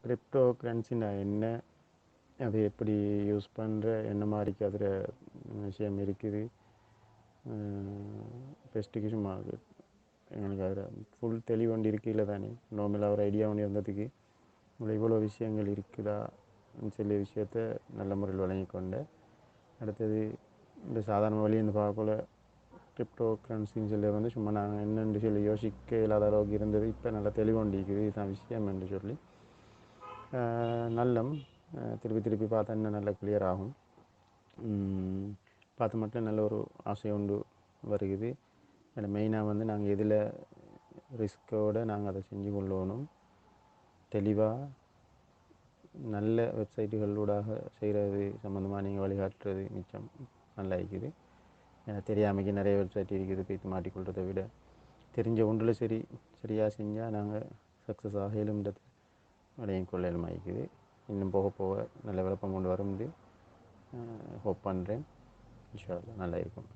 Crypto கரன்சினா என்ன, அதை எப்படி யூஸ் பண்ணுற, என்ன மாதிரிக்கு அதில் விஷயம் இருக்குது, பெஸ்ட்டுக்கு சும்மா எங்களுக்கு அதில் ஃபுல் தெளிவு ஒன்று இருக்கையில் தானே நார்மலாக ஒரு ஐடியா ஒன்று இருந்ததுக்கு இவ்வளோ விஷயங்கள் இருக்குதா சில விஷயத்த நல்ல முறையில் வழங்கி கொண்டேன். அடுத்தது இந்த சாதாரண வழின்னு பார்க்கல கிரிப்டோ கரன்சின்னு சொல்லி சும்மா நாங்கள் என்னென்று சொல்லி யோசிக்க இல்லாத அளவுக்கு இருந்தது. இப்போ நல்லா தெளிவொண்டு இருக்குது, இதுதான் விஷயம் என்று சொல்லி நல்லம் திருப்பி திருப்பி பார்த்தா இன்னும் நல்லா கிளியர் ஆகும். பார்த்து மட்டும் நல்ல ஒரு ஆசை உண்டு வருகுது. அதில் மெயினாக நாங்கள் எதில் ரிஸ்க்கோடு நாங்கள் அதை செஞ்சு கொள்ளணும், தெளிவாக நல்ல வெப்சைட்டுகளூடாக செய்கிறது சம்மந்தமாக நீங்கள் வழிகாட்டுறது மிச்சம் நல்லா இருக்குது. எனக்கு தெரியாமைக்கு நிறைய வெப்சைட் இருக்குது, போய்த்து மாட்டிக்கொள்கிறத விட தெரிஞ்ச ஒன்றில் சரியாக செஞ்சால் நாங்கள் சக்ஸஸ் ஆகலும்ன்றது அடையும் கொள்ளலும் ஆகிக்குது. இன்னும் போக போக நல்ல விளப்பம் கொண்டு வரும் ஹோப் பண்ணுறேன். இன்ஷா அல்லாஹ் நல்லா இருக்கும்.